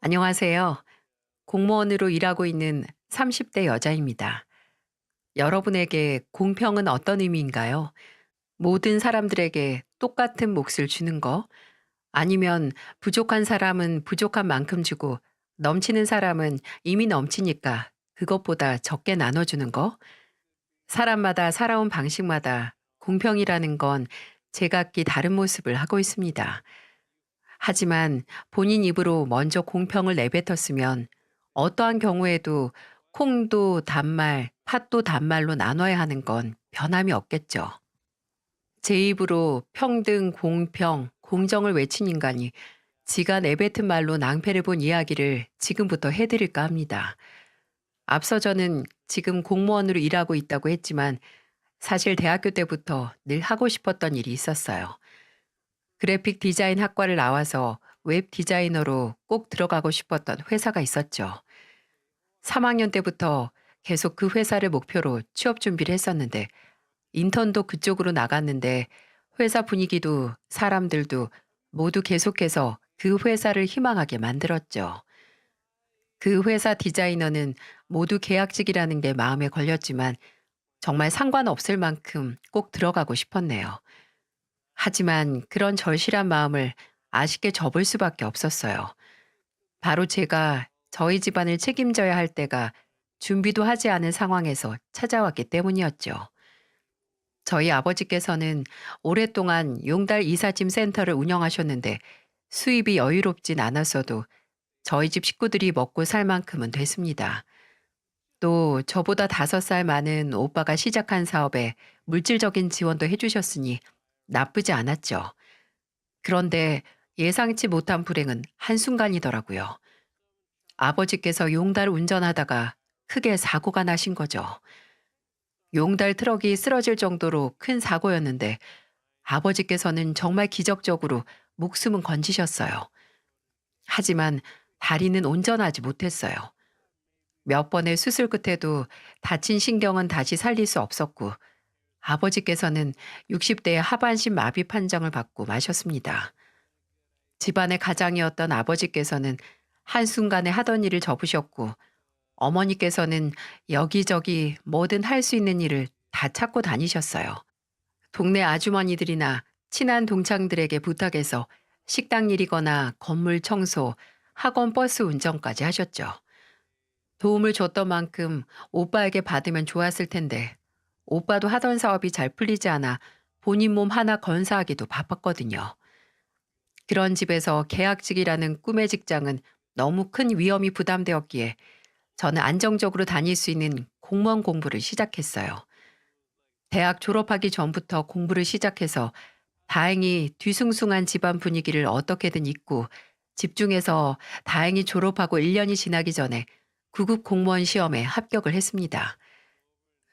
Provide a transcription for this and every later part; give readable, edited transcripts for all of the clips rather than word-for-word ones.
안녕하세요. 공무원으로 일하고 있는 30대 여자입니다. 여러분에게 공평은 어떤 의미인가요? 모든 사람들에게 똑같은 몫을 주는 거? 아니면 부족한 사람은 부족한 만큼 주고 넘치는 사람은 이미 넘치니까 그것보다 적게 나눠주는 거? 사람마다 살아온 방식마다 공평이라는 건 제각기 다른 모습을 하고 있습니다. 하지만 본인 입으로 먼저 공평을 내뱉었으면 어떠한 경우에도 콩도 단말, 팥도 단말로 나눠야 하는 건 변함이 없겠죠. 제 입으로 평등, 공평, 공정을 외친 인간이 지가 내뱉은 말로 낭패를 본 이야기를 지금부터 해드릴까 합니다. 앞서 저는 지금 공무원으로 일하고 있다고 했지만 사실 대학교 때부터 늘 하고 싶었던 일이 있었어요. 그래픽 디자인 학과를 나와서 웹 디자이너로 꼭 들어가고 싶었던 회사가 있었죠. 3학년 때부터 계속 그 회사를 목표로 취업 준비를 했었는데 인턴도 그쪽으로 나갔는데 회사 분위기도 사람들도 모두 계속해서 그 회사를 희망하게 만들었죠. 그 회사 디자이너는 모두 계약직이라는 게 마음에 걸렸지만 정말 상관없을 만큼 꼭 들어가고 싶었네요. 하지만 그런 절실한 마음을 아쉽게 접을 수밖에 없었어요. 바로 제가 저희 집안을 책임져야 할 때가 준비도 하지 않은 상황에서 찾아왔기 때문이었죠. 저희 아버지께서는 오랫동안 용달 이삿짐 센터를 운영하셨는데 수입이 여유롭진 않았어도 저희 집 식구들이 먹고 살 만큼은 됐습니다. 또 저보다 5살 많은 오빠가 시작한 사업에 물질적인 지원도 해주셨으니 나쁘지 않았죠. 그런데 예상치 못한 불행은 한순간이더라고요. 아버지께서 용달 운전하다가 크게 사고가 나신 거죠. 용달 트럭이 쓰러질 정도로 큰 사고였는데 아버지께서는 정말 기적적으로 목숨은 건지셨어요. 하지만 다리는 온전하지 못했어요. 몇 번의 수술 끝에도 다친 신경은 다시 살릴 수 없었고 아버지께서는 60대의 하반신 마비 판정을 받고 마셨습니다. 집안의 가장이었던 아버지께서는 한순간에 하던 일을 접으셨고 어머니께서는 여기저기 뭐든 할 수 있는 일을 다 찾고 다니셨어요. 동네 아주머니들이나 친한 동창들에게 부탁해서 식당 일이거나 건물 청소, 학원 버스 운전까지 하셨죠. 도움을 줬던 만큼 오빠에게 받으면 좋았을 텐데 오빠도 하던 사업이 잘 풀리지 않아 본인 몸 하나 건사하기도 바빴거든요. 그런 집에서 계약직이라는 꿈의 직장은 너무 큰 위험이 부담되었기에 저는 안정적으로 다닐 수 있는 공무원 공부를 시작했어요. 대학 졸업하기 전부터 공부를 시작해서 다행히 뒤숭숭한 집안 분위기를 어떻게든 잊고 집중해서 다행히 졸업하고 1년이 지나기 전에 구급 공무원 시험에 합격을 했습니다.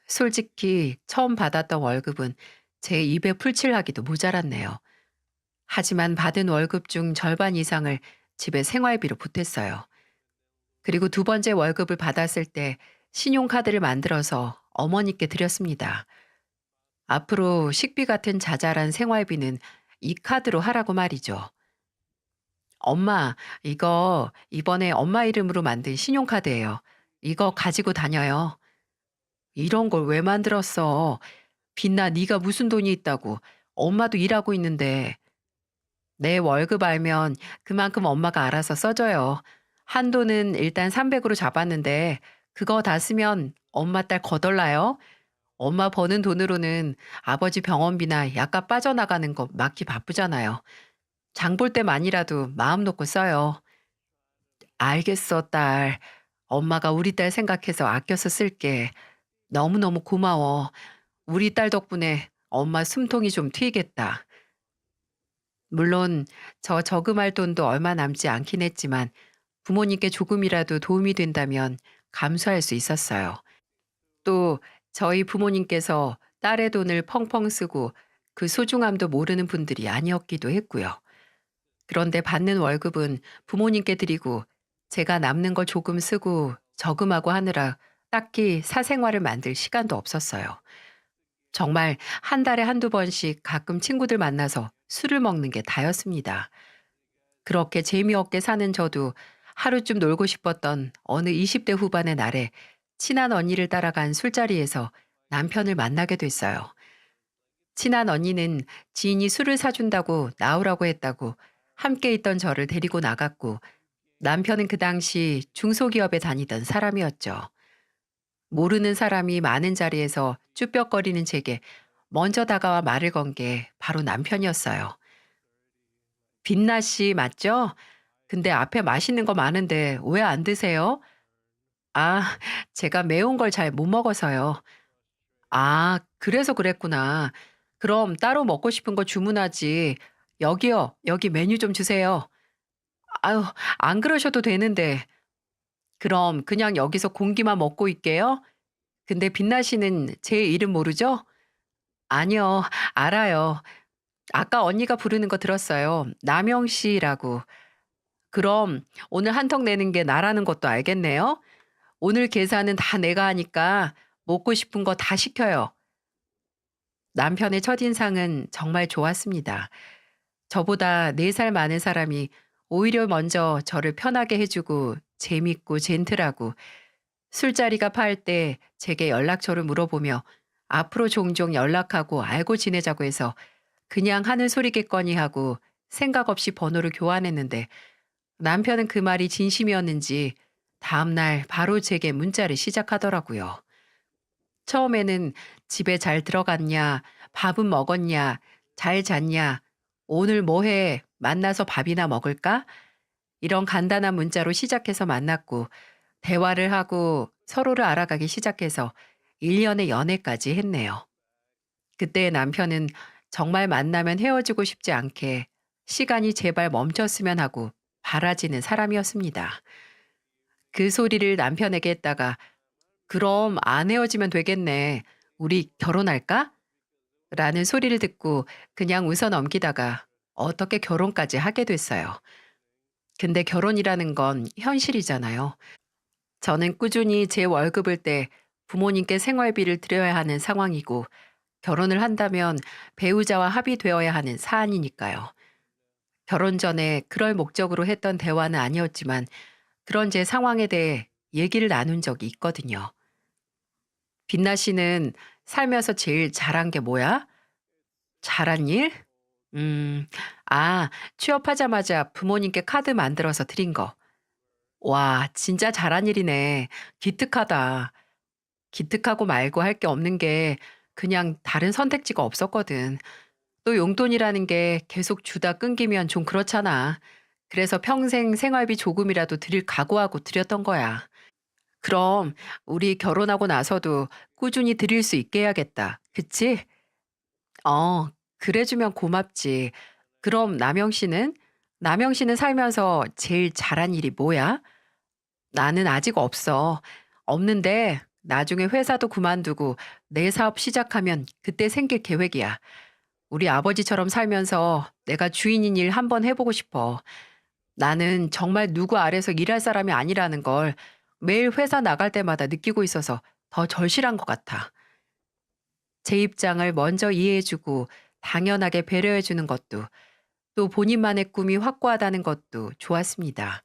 솔직히 처음 받았던 월급은 제 입에 풀칠하기도 모자랐네요. 하지만 받은 월급 중 절반 이상을 집에 생활비로 보탰어요. 그리고 두 번째 월급을 받았을 때 신용카드를 만들어서 어머니께 드렸습니다. 앞으로 식비 같은 자잘한 생활비는 이 카드로 하라고 말이죠. 엄마, 이거 이번에 엄마 이름으로 만든 신용카드예요. 이거 가지고 다녀요. 이런 걸 왜 만들었어? 빛나 네가 무슨 돈이 있다고. 엄마도 일하고 있는데. 내 월급 알면 그만큼 엄마가 알아서 써줘요. 한도는 일단 300으로 잡았는데 그거 다 쓰면 엄마 딸 거덜나요? 엄마 버는 돈으로는 아버지 병원비나 약값 빠져나가는 거 막기 바쁘잖아요. 장 볼 때만이라도 마음 놓고 써요. 알겠어, 딸. 엄마가 우리 딸 생각해서 아껴서 쓸게. 너무너무 고마워. 우리 딸 덕분에 엄마 숨통이 좀 트이겠다. 물론 저 저금할 돈도 얼마 남지 않긴 했지만 부모님께 조금이라도 도움이 된다면 감수할 수 있었어요. 또 저희 부모님께서 딸의 돈을 펑펑 쓰고 그 소중함도 모르는 분들이 아니었기도 했고요. 그런데 받는 월급은 부모님께 드리고 제가 남는 거 조금 쓰고 저금하고 하느라 딱히 사생활을 만들 시간도 없었어요. 정말 한 달에 한두 번씩 가끔 친구들 만나서 술을 먹는 게 다였습니다. 그렇게 재미없게 사는 저도 하루쯤 놀고 싶었던 어느 20대 후반의 날에 친한 언니를 따라간 술자리에서 남편을 만나게 됐어요. 친한 언니는 지인이 술을 사준다고 나오라고 했다고 함께 있던 저를 데리고 나갔고, 남편은 그 당시 중소기업에 다니던 사람이었죠. 모르는 사람이 많은 자리에서 쭈뼛거리는 제게 먼저 다가와 말을 건 게 바로 남편이었어요. 빛나 씨 맞죠? 근데 앞에 맛있는 거 많은데 왜 안 드세요? 아, 제가 매운 걸 잘 못 먹어서요. 아, 그래서 그랬구나. 그럼 따로 먹고 싶은 거 주문하지. 여기요, 여기 메뉴 좀 주세요. 아유, 안 그러셔도 되는데. 그럼 그냥 여기서 공기만 먹고 있게요? 근데 빛나 씨는 제 이름 모르죠? 아니요, 알아요. 아까 언니가 부르는 거 들었어요. 남영 씨라고. 그럼 오늘 한턱 내는 게 나라는 것도 알겠네요. 오늘 계산은 다 내가 하니까 먹고 싶은 거 다 시켜요. 남편의 첫인상은 정말 좋았습니다. 저보다 4살 많은 사람이 오히려 먼저 저를 편하게 해주고 재밌고 젠틀하고, 술자리가 파할 때 제게 연락처를 물어보며 앞으로 종종 연락하고 알고 지내자고 해서 그냥 하는 소리겠거니 하고 생각 없이 번호를 교환했는데, 남편은 그 말이 진심이었는지 다음날 바로 제게 문자를 시작하더라고요. 처음에는 집에 잘 들어갔냐, 밥은 먹었냐, 잘 잤냐, 오늘 뭐 해, 만나서 밥이나 먹을까? 이런 간단한 문자로 시작해서 만났고, 대화를 하고 서로를 알아가기 시작해서 1년의 연애까지 했네요. 그때 남편은 정말 만나면 헤어지고 싶지 않게 시간이 제발 멈췄으면 하고 바라지는 사람이었습니다. 그 소리를 남편에게 했다가 그럼 안 헤어지면 되겠네. 우리 결혼할까? 라는 소리를 듣고 그냥 웃어 넘기다가 어떻게 결혼까지 하게 됐어요. 근데 결혼이라는 건 현실이잖아요. 저는 꾸준히 제 월급을 떼 부모님께 생활비를 드려야 하는 상황이고, 결혼을 한다면 배우자와 합의되어야 하는 사안이니까요. 결혼 전에 그럴 목적으로 했던 대화는 아니었지만 그런 제 상황에 대해 얘기를 나눈 적이 있거든요. 빛나 씨는 살면서 제일 잘한 게 뭐야? 잘한 일? 음, 아, 취업하자마자 부모님께 카드 만들어서 드린 거. 와, 진짜 잘한 일이네. 기특하다. 기특하고 말고 할 게 없는 게 그냥 다른 선택지가 없었거든. 또 용돈이라는 게 계속 주다 끊기면 좀 그렇잖아. 그래서 평생 생활비 조금이라도 드릴 각오하고 드렸던 거야. 그럼 우리 결혼하고 나서도 꾸준히 드릴 수 있게 해야겠다. 그치? 어, 그래주면 고맙지. 그럼 남영 씨는? 남영 씨는 살면서 제일 잘한 일이 뭐야? 나는 아직 없어. 없는데 나중에 회사도 그만두고 내 사업 시작하면 그때 생길 계획이야. 우리 아버지처럼 살면서 내가 주인인 일 한번 해보고 싶어. 나는 정말 누구 아래서 일할 사람이 아니라는 걸 매일 회사 나갈 때마다 느끼고 있어서 더 절실한 것 같아. 제 입장을 먼저 이해해주고 당연하게 배려해주는 것도, 또 본인만의 꿈이 확고하다는 것도 좋았습니다.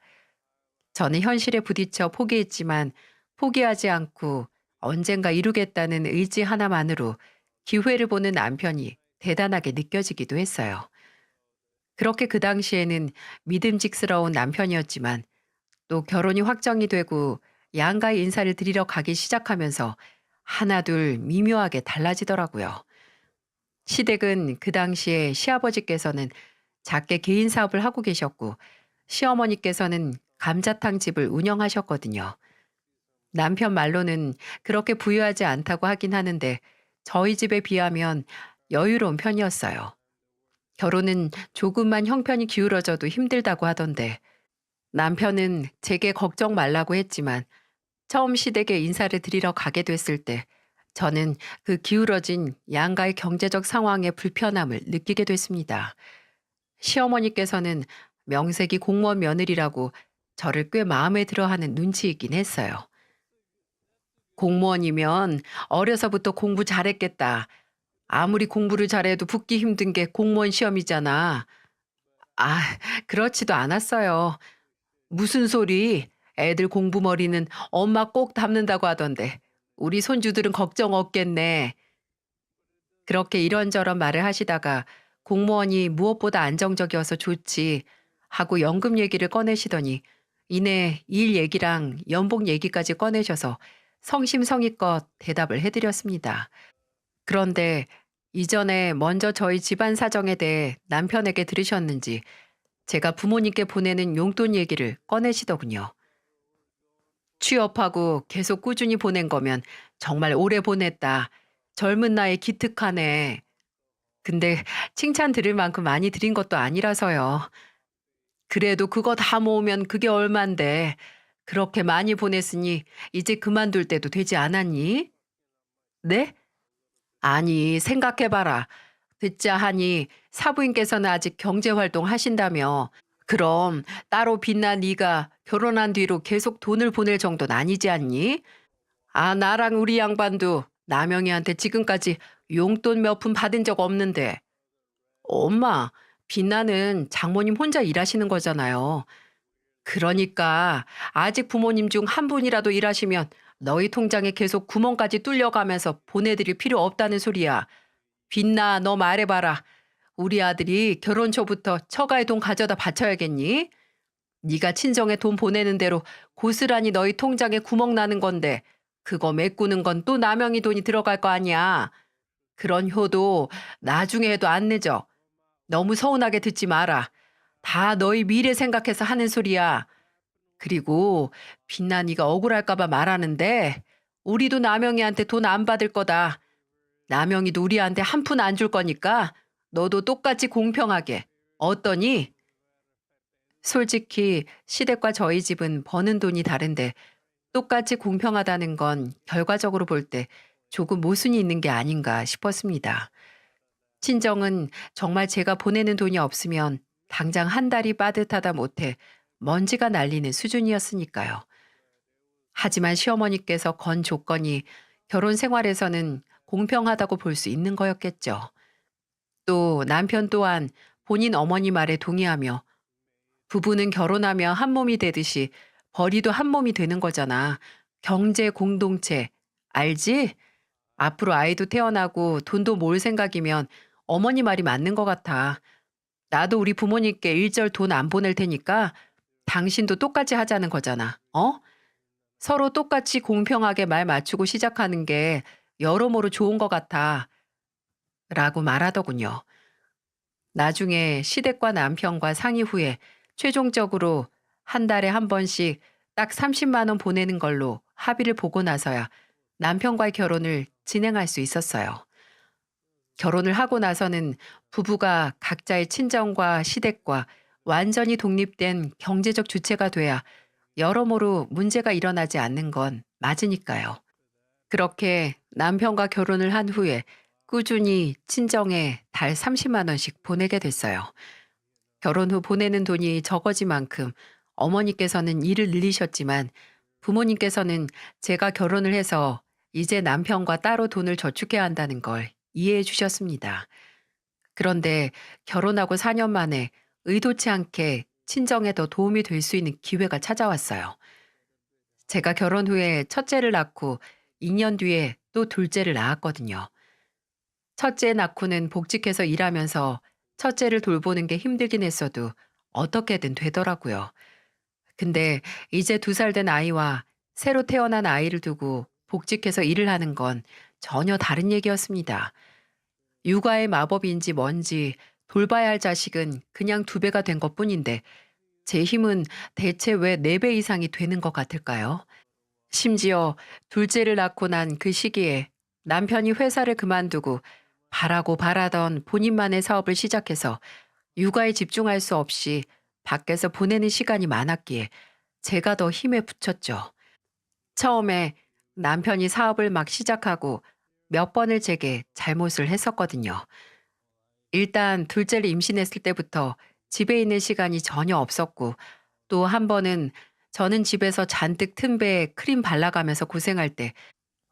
저는 현실에 부딪혀 포기했지만 포기하지 않고 언젠가 이루겠다는 의지 하나만으로 기회를 보는 남편이 대단하게 느껴지기도 했어요. 그렇게 그 당시에는 믿음직스러운 남편이었지만, 또 결혼이 확정이 되고 양가의 인사를 드리러 가기 시작하면서 하나둘 미묘하게 달라지더라고요. 시댁은 그 당시에 시아버지께서는 작게 개인 사업을 하고 계셨고, 시어머니께서는 감자탕 집을 운영하셨거든요. 남편 말로는 그렇게 부유하지 않다고 하긴 하는데 저희 집에 비하면 여유로운 편이었어요. 결혼은 조금만 형편이 기울어져도 힘들다고 하던데, 남편은 제게 걱정 말라고 했지만 처음 시댁에 인사를 드리러 가게 됐을 때 저는 그 기울어진 양가의 경제적 상황의 불편함을 느끼게 됐습니다. 시어머니께서는 명색이 공무원 며느리라고 저를 꽤 마음에 들어하는 눈치이긴 했어요. 공무원이면 어려서부터 공부 잘했겠다. 아무리 공부를 잘해도 붙기 힘든 게 공무원 시험이잖아. 아, 그렇지도 않았어요. 무슨 소리? 애들 공부머리는 엄마 꼭 담는다고 하던데. 우리 손주들은 걱정 없겠네. 그렇게 이런저런 말을 하시다가 공무원이 무엇보다 안정적이어서 좋지 하고 연금 얘기를 꺼내시더니 이내 일 얘기랑 연봉 얘기까지 꺼내셔서 성심성의껏 대답을 해드렸습니다. 그런데 이전에 먼저 저희 집안 사정에 대해 남편에게 들으셨는지 제가 부모님께 보내는 용돈 얘기를 꺼내시더군요. 취업하고 계속 꾸준히 보낸 거면 정말 오래 보냈다. 젊은 나이에 기특하네. 근데 칭찬 들을 만큼 많이 드린 것도 아니라서요. 그래도 그거 다 모으면 그게 얼만데. 그렇게 많이 보냈으니 이제 그만둘 때도 되지 않았니? 네? 아니, 생각해봐라. 듣자 하니 사부인께서는 아직 경제활동 하신다며. 그럼 따로 빛난 네가 결혼한 뒤로 계속 돈을 보낼 정도는 아니지 않니? 아, 나랑 우리 양반도 남영이한테 지금까지 용돈 몇 푼 받은 적 없는데. 엄마, 빛나는 장모님 혼자 일하시는 거잖아요. 그러니까 아직 부모님 중 한 분이라도 일하시면 너희 통장에 계속 구멍까지 뚫려가면서 보내드릴 필요 없다는 소리야. 빛나, 너 말해봐라. 우리 아들이 결혼 초부터 처가에 돈 가져다 바쳐야겠니? 네가 친정에 돈 보내는 대로 고스란히 너희 통장에 구멍 나는 건데 그거 메꾸는 건 또 남영이 돈이 들어갈 거 아니야. 그런 효도 나중에 해도 안 늦어. 너무 서운하게 듣지 마라. 다 너희 미래 생각해서 하는 소리야. 그리고 빛나니가 억울할까 봐 말하는데 우리도 남영이한테 돈 안 받을 거다. 남영이도 우리한테 한 푼 안 줄 거니까 너도 똑같이 공평하게. 어떠니? 솔직히 시댁과 저희 집은 버는 돈이 다른데 똑같이 공평하다는 건 결과적으로 볼 때 조금 모순이 있는 게 아닌가 싶었습니다. 친정은 정말 제가 보내는 돈이 없으면 당장 한 달이 빠듯하다 못해 먼지가 날리는 수준이었으니까요. 하지만 시어머니께서 건 조건이 결혼 생활에서는 공평하다고 볼 수 있는 거였겠죠. 또 남편 또한 본인 어머니 말에 동의하며 부부는 결혼하며 한 몸이 되듯이 벌이도 한 몸이 되는 거잖아. 경제 공동체. 알지? 앞으로 아이도 태어나고 돈도 모을 생각이면 어머니 말이 맞는 것 같아. 나도 우리 부모님께 일절 돈 안 보낼 테니까 당신도 똑같이 하자는 거잖아. 어? 서로 똑같이 공평하게 말 맞추고 시작하는 게 여러모로 좋은 것 같아. 라고 말하더군요. 나중에 시댁과 남편과 상의 후에 최종적으로 한 달에 한 번씩 딱 30만 원 보내는 걸로 합의를 보고 나서야 남편과의 결혼을 진행할 수 있었어요. 결혼을 하고 나서는 부부가 각자의 친정과 시댁과 완전히 독립된 경제적 주체가 돼야 여러모로 문제가 일어나지 않는 건 맞으니까요. 그렇게 남편과 결혼을 한 후에 꾸준히 친정에 달 30만 원씩 보내게 됐어요. 결혼 후 보내는 돈이 적어진 만큼 어머니께서는 일을 늘리셨지만 부모님께서는 제가 결혼을 해서 이제 남편과 따로 돈을 저축해야 한다는 걸 이해해 주셨습니다. 그런데 결혼하고 4년 만에 의도치 않게 친정에 더 도움이 될 수 있는 기회가 찾아왔어요. 제가 결혼 후에 첫째를 낳고 2년 뒤에 또 둘째를 낳았거든요. 첫째 낳고는 복직해서 일하면서 첫째를 돌보는 게 힘들긴 했어도 어떻게든 되더라고요. 근데 이제 2살 된 아이와 새로 태어난 아이를 두고 복직해서 일을 하는 건 전혀 다른 얘기였습니다. 육아의 마법인지 뭔지 돌봐야 할 자식은 그냥 2배가 된 것뿐인데 제 힘은 대체 왜 4배 이상이 되는 것 같을까요? 심지어 둘째를 낳고 난 그 시기에 남편이 회사를 그만두고 바라고 바라던 본인만의 사업을 시작해서 육아에 집중할 수 없이 밖에서 보내는 시간이 많았기에 제가 더 힘에 부쳤죠. 처음에 남편이 사업을 막 시작하고 몇 번을 제게 잘못을 했었거든요. 일단 둘째를 임신했을 때부터 집에 있는 시간이 전혀 없었고 또 한 번은 저는 집에서 잔뜩 튼 배에 크림 발라가면서 고생할 때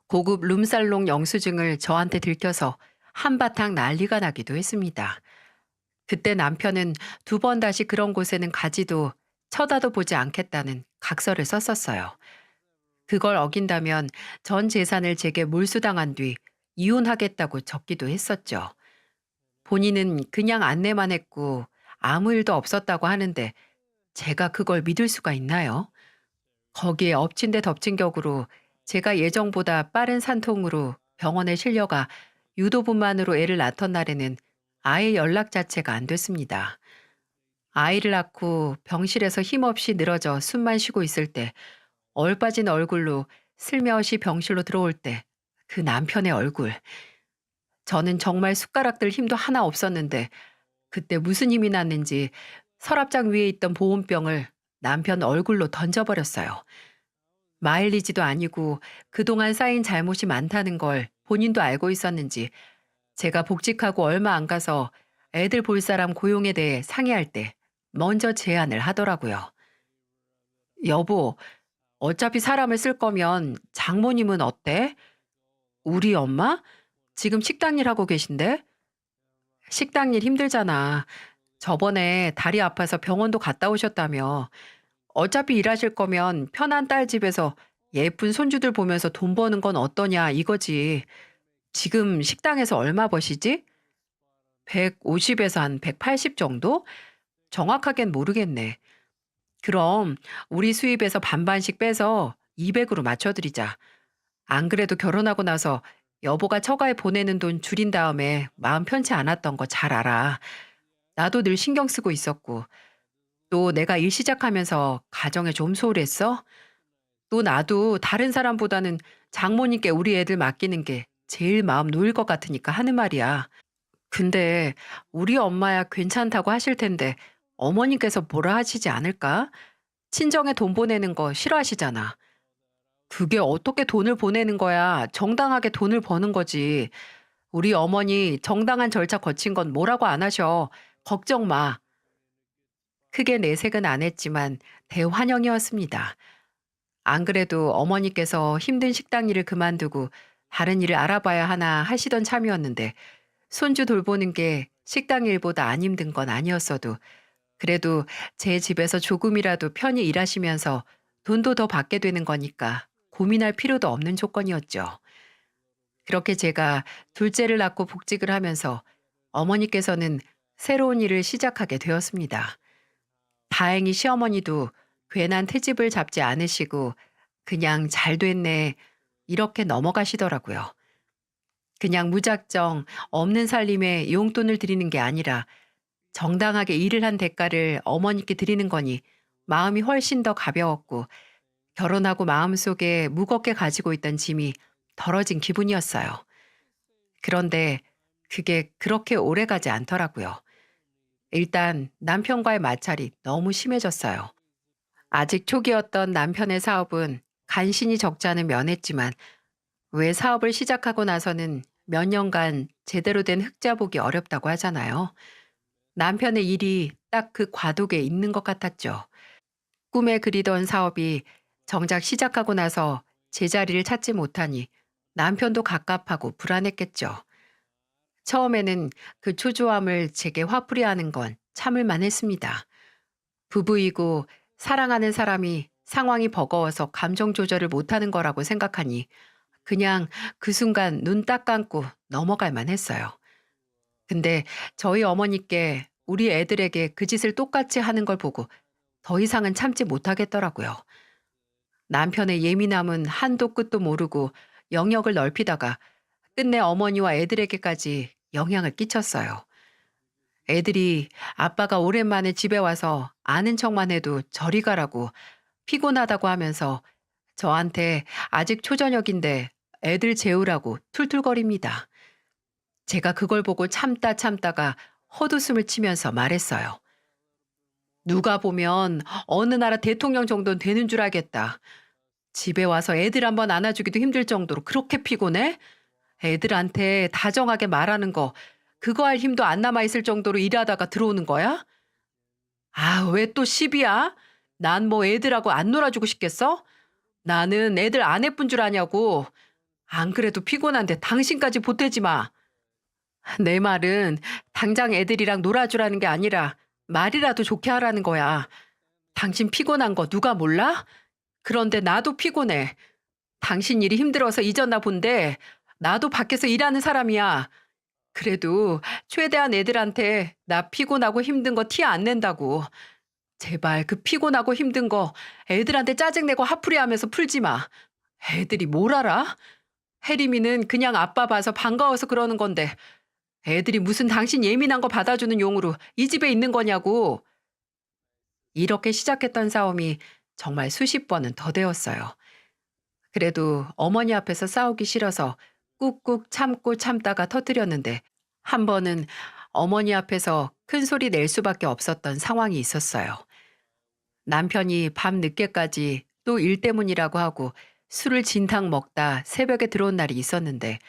고급 룸살롱 영수증을 저한테 들켜서 한바탕 난리가 나기도 했습니다. 그때 남편은 2번 다시 그런 곳에는 가지도 쳐다도 보지 않겠다는 각서를 썼었어요. 그걸 어긴다면 전 재산을 제게 몰수당한 뒤 이혼하겠다고 적기도 했었죠. 본인은 그냥 안내만 했고 아무 일도 없었다고 하는데 제가 그걸 믿을 수가 있나요? 거기에 엎친 데 덮친 격으로 제가 예정보다 빠른 산통으로 병원에 실려가 유도분만으로 애를 낳던 날에는 아예 연락 자체가 안 됐습니다. 아이를 낳고 병실에서 힘없이 늘어져 숨만 쉬고 있을 때 얼빠진 얼굴로 슬며시 병실로 들어올 때 그 남편의 얼굴. 저는 정말 숟가락들 힘도 하나 없었는데 그때 무슨 힘이 났는지 서랍장 위에 있던 보온병을 남편 얼굴로 던져버렸어요. 마일리지도 아니고 그동안 쌓인 잘못이 많다는 걸 본인도 알고 있었는지 제가 복직하고 얼마 안 가서 애들 볼 사람 고용에 대해 상의할 때 먼저 제안을 하더라고요. 여보, 어차피 사람을 쓸 거면 장모님은 어때? 우리 엄마? 지금 식당 일 하고 계신데? 식당 일 힘들잖아. 저번에 다리 아파서 병원도 갔다 오셨다며. 어차피 일하실 거면 편한 딸 집에서 예쁜 손주들 보면서 돈 버는 건 어떠냐 이거지. 지금 식당에서 얼마 버시지? 150에서 한 180 정도? 정확하게는 모르겠네. 그럼 우리 수입에서 반반씩 빼서 200으로 맞춰드리자. 안 그래도 결혼하고 나서 여보가 처가에 보내는 돈 줄인 다음에 마음 편치 않았던 거 잘 알아. 나도 늘 신경 쓰고 있었고. 또 내가 일 시작하면서 가정에 좀 소홀했어? 또 나도 다른 사람보다는 장모님께 우리 애들 맡기는 게 제일 마음 놓일 것 같으니까 하는 말이야. 근데 우리 엄마야 괜찮다고 하실 텐데 어머님께서 뭐라 하시지 않을까? 친정에 돈 보내는 거 싫어하시잖아. 그게 어떻게 돈을 보내는 거야? 정당하게 돈을 버는 거지. 우리 어머니 정당한 절차 거친 건 뭐라고 안 하셔. 걱정 마. 크게 내색은 안 했지만 대환영이었습니다. 안 그래도 어머니께서 힘든 식당 일을 그만두고 다른 일을 알아봐야 하나 하시던 참이었는데 손주 돌보는 게 식당 일보다 안 힘든 건 아니었어도 그래도 제 집에서 조금이라도 편히 일하시면서 돈도 더 받게 되는 거니까 고민할 필요도 없는 조건이었죠. 그렇게 제가 둘째를 낳고 복직을 하면서 어머니께서는 새로운 일을 시작하게 되었습니다. 다행히 시어머니도 괜한 트집을 잡지 않으시고 그냥 잘 됐네 이렇게 넘어가시더라고요. 그냥 무작정 없는 살림에 용돈을 드리는 게 아니라 정당하게 일을 한 대가를 어머니께 드리는 거니 마음이 훨씬 더 가벼웠고 결혼하고 마음속에 무겁게 가지고 있던 짐이 덜어진 기분이었어요. 그런데 그게 그렇게 오래 가지 않더라고요. 일단 남편과의 마찰이 너무 심해졌어요. 아직 초기였던 남편의 사업은 간신히 적자는 면했지만 왜 사업을 시작하고 나서는 몇 년간 제대로 된 흑자 보기 어렵다고 하잖아요. 남편의 일이 딱 그 과도기에 있는 것 같았죠. 꿈에 그리던 사업이 정작 시작하고 나서 제자리를 찾지 못하니 남편도 갑갑하고 불안했겠죠. 처음에는 그 초조함을 제게 화풀이하는 건 참을만 했습니다. 부부이고 사랑하는 사람이 상황이 버거워서 감정 조절을 못하는 거라고 생각하니 그냥 그 순간 눈 딱 감고 넘어갈만 했어요. 근데 저희 어머니께 우리 애들에게 그 짓을 똑같이 하는 걸 보고 더 이상은 참지 못하겠더라고요. 남편의 예민함은 한도 끝도 모르고 영역을 넓히다가 끝내 어머니와 애들에게까지 영향을 끼쳤어요. 애들이 아빠가 오랜만에 집에 와서 아는 척만 해도 저리 가라고 피곤하다고 하면서 저한테 아직 초저녁인데 애들 재우라고 툴툴거립니다. 제가 그걸 보고 참다가 헛웃음을 치면서 말했어요. 누가 보면 어느 나라 대통령 정도는 되는 줄 알겠다. 집에 와서 애들 한번 안아주기도 힘들 정도로 그렇게 피곤해? 애들한테 다정하게 말하는 거 그거 할 힘도 안 남아있을 정도로 일하다가 들어오는 거야? 아, 왜 또 시비야? 난 뭐 애들하고 안 놀아주고 싶겠어? 나는 애들 안 예쁜 줄 아냐고. 안 그래도 피곤한데 당신까지 보태지 마. 내 말은 당장 애들이랑 놀아주라는 게 아니라 말이라도 좋게 하라는 거야. 당신 피곤한 거 누가 몰라? 그런데 나도 피곤해. 당신 일이 힘들어서 잊었나 본데 나도 밖에서 일하는 사람이야. 그래도 최대한 애들한테 나 피곤하고 힘든 거 티 안 낸다고. 제발 그 피곤하고 힘든 거 애들한테 짜증내고 화풀이하면서 풀지 마. 애들이 뭘 알아? 혜림이는 그냥 아빠 봐서 반가워서 그러는 건데 애들이 무슨 당신 예민한 거 받아주는 용으로 이 집에 있는 거냐고. 이렇게 시작했던 싸움이 정말 수십 번은 더 되었어요. 그래도 어머니 앞에서 싸우기 싫어서 꾹꾹 참고 참다가 터뜨렸는데 한 번은 어머니 앞에서 큰 소리 낼 수밖에 없었던 상황이 있었어요. 남편이 밤 늦게까지 또 일 때문이라고 하고 술을 진탕 먹다 새벽에 들어온 날이 있었는데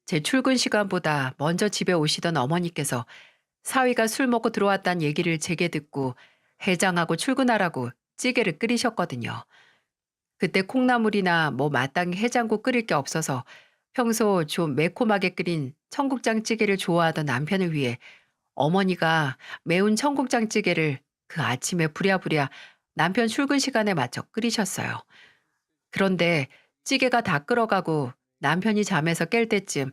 제 출근 시간보다 먼저 집에 오시던 어머니께서 사위가 술 먹고 들어왔다는 얘기를 제게 듣고 해장하고 출근하라고 찌개를 끓이셨거든요. 그때 콩나물이나 뭐 마땅히 해장국 끓일 게 없어서 평소 좀 매콤하게 끓인 청국장 찌개를 좋아하던 남편을 위해 어머니가 매운 청국장 찌개를 그 아침에 부랴부랴 남편 출근 시간에 맞춰 끓이셨어요. 그런데 찌개가 다 끓어가고 남편이 잠에서 깰 때쯤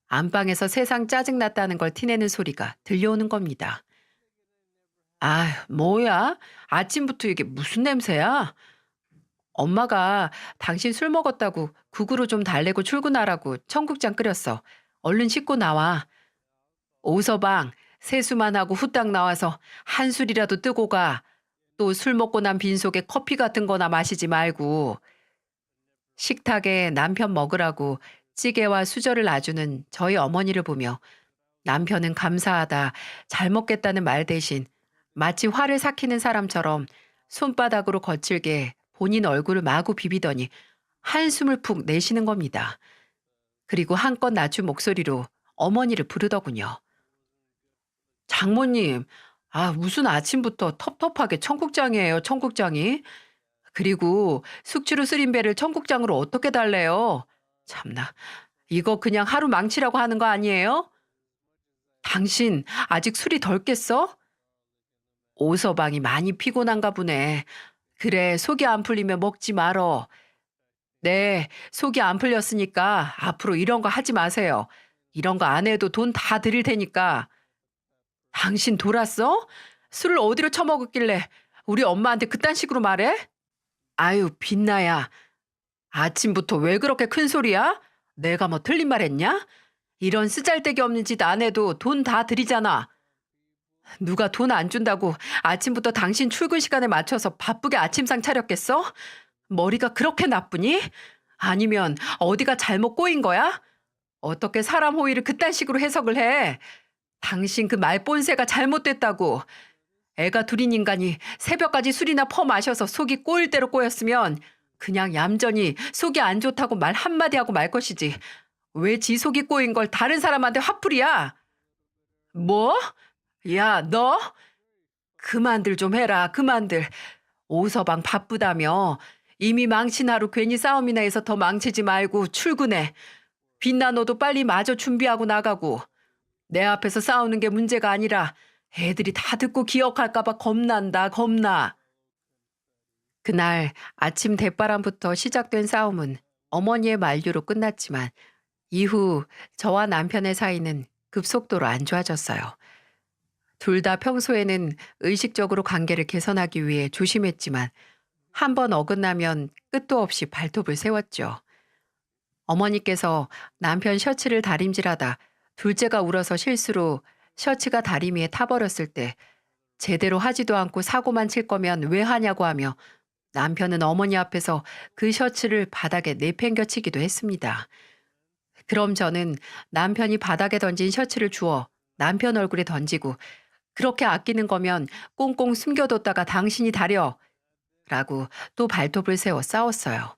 안방에서 세상 짜증났다는 걸 티내는 소리가 들려오는 겁니다. 아, 뭐야? 아침부터 이게 무슨 냄새야? 엄마가 당신 술 먹었다고 국으로 좀 달래고 출근하라고 청국장 끓였어. 얼른 씻고 나와. 오서방, 세수만 하고 후딱 나와서 한 술이라도 뜨고 가. 또 술 먹고 난 빈속에 커피 같은 거나 마시지 말고. 식탁에 남편 먹으라고 찌개와 수저를 놔주는 저희 어머니를 보며 남편은 감사하다, 잘 먹겠다는 말 대신 마치 화를 삭히는 사람처럼 손바닥으로 거칠게 본인 얼굴을 마구 비비더니 한숨을 푹 내쉬는 겁니다. 그리고 한껏 낮춘 목소리로 어머니를 부르더군요. 장모님, 아, 무슨 아침부터 텁텁하게 청국장이에요, 청국장이. 그리고 숙주로 쓰린 배를 청국장으로 어떻게 달래요? 참나, 이거 그냥 하루 망치라고 하는 거 아니에요? 당신 아직 술이 덜 깼어? 오서방이 많이 피곤한가 보네. 그래, 속이 안 풀리면 먹지 말어. 네, 속이 안 풀렸으니까 앞으로 이런 거 하지 마세요. 이런 거 안 해도 돈 다 드릴 테니까. 당신 돌았어? 술을 어디로 처먹었길래 우리 엄마한테 그딴 식으로 말해? 아유, 빛나야. 아침부터 왜 그렇게 큰 소리야? 내가 뭐 틀린 말 했냐? 이런 쓰잘데기 없는 짓 안 해도 돈 다 드리잖아. 누가 돈 안 준다고 아침부터 당신 출근 시간에 맞춰서 바쁘게 아침상 차렸겠어? 머리가 그렇게 나쁘니? 아니면 어디가 잘못 꼬인 거야? 어떻게 사람 호의를 그딴 식으로 해석을 해? 당신 그 말본새가 잘못됐다고. 애가 둘인 인간이 새벽까지 술이나 퍼 마셔서 속이 꼬일 대로 꼬였으면 그냥 얌전히 속이 안 좋다고 말 한마디 하고 말 것이지. 왜 지 속이 꼬인 걸 다른 사람한테 화풀이야? 뭐? 야, 너? 그만들 좀 해라, 그만들. 오서방 바쁘다며. 이미 망친 하루 괜히 싸움이나 해서 더 망치지 말고 출근해. 빛나 너도 빨리 마저 준비하고 나가고. 내 앞에서 싸우는 게 문제가 아니라 애들이 다 듣고 기억할까봐 겁난다, 겁나. 그날 아침 대바람부터 시작된 싸움은 어머니의 만류로 끝났지만 이후 저와 남편의 사이는 급속도로 안 좋아졌어요. 둘 다 평소에는 의식적으로 관계를 개선하기 위해 조심했지만 한 번 어긋나면 끝도 없이 발톱을 세웠죠. 어머니께서 남편 셔츠를 다림질하다 둘째가 울어서 실수로 셔츠가 다리미에 타버렸을 때 제대로 하지도 않고 사고만 칠 거면 왜 하냐고 하며 남편은 어머니 앞에서 그 셔츠를 바닥에 내팽겨치기도 했습니다. 그럼 저는 남편이 바닥에 던진 셔츠를 주워 남편 얼굴에 던지고 그렇게 아끼는 거면 꽁꽁 숨겨뒀다가 당신이 다려 라고 또 발톱을 세워 싸웠어요.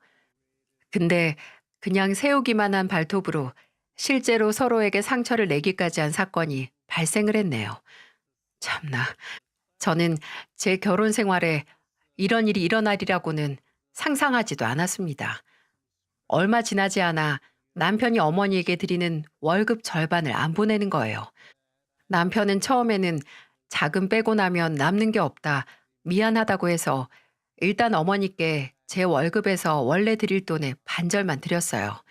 근데 그냥 세우기만 한 발톱으로 실제로 서로에게 상처를 내기까지 한 사건이 발생을 했네요. 참나, 저는 제 결혼 생활에 이런 일이 일어나리라고는 상상하지도 않았습니다. 얼마 지나지 않아 남편이 어머니에게 드리는 월급 절반을 안 보내는 거예요. 남편은 처음에는 자금 빼고 나면 남는 게 없다. 미안하다고 해서 일단 어머니께 제 월급에서 원래 드릴 돈의 반절만 드렸어요.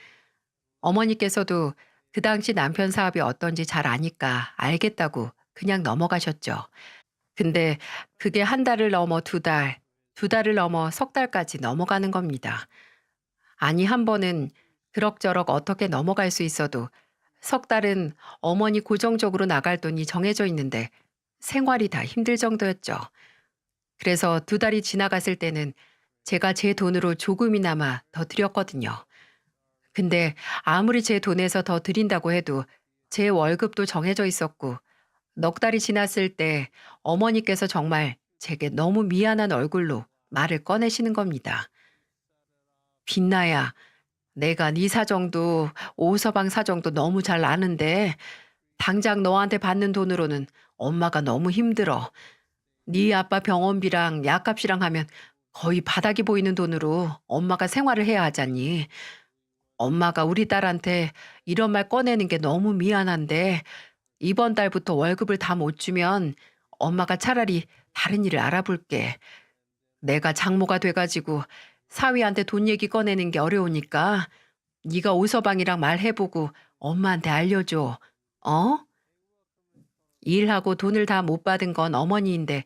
어머니께서도 그 당시 남편 사업이 어떤지 잘 아니까 알겠다고 그냥 넘어가셨죠. 근데 그게 한 달을 넘어 두 달, 두 달을 넘어 석 달까지 넘어가는 겁니다. 아니 한 번은 그럭저럭 어떻게 넘어갈 수 있어도 석 달은 어머니 고정적으로 나갈 돈이 정해져 있는데 생활이 다 힘들 정도였죠. 그래서 두 달이 지나갔을 때는 제가 제 돈으로 조금이나마 더 드렸거든요. 근데 아무리 제 돈에서 더 드린다고 해도 제 월급도 정해져 있었고 넉 달이 지났을 때 어머니께서 정말 제게 너무 미안한 얼굴로 말을 꺼내시는 겁니다. 빛나야, 내가 네 사정도 오서방 사정도 너무 잘 아는데 당장 너한테 받는 돈으로는 엄마가 너무 힘들어. 네 아빠 병원비랑 약값이랑 하면 거의 바닥이 보이는 돈으로 엄마가 생활을 해야 하잖니. 엄마가 우리 딸한테 이런 말 꺼내는 게 너무 미안한데 이번 달부터 월급을 다 못 주면 엄마가 차라리 다른 일을 알아볼게. 내가 장모가 돼가지고 사위한테 돈 얘기 꺼내는 게 어려우니까 네가 오서방이랑 말해보고 엄마한테 알려줘. 어? 일하고 돈을 다 못 받은 건 어머니인데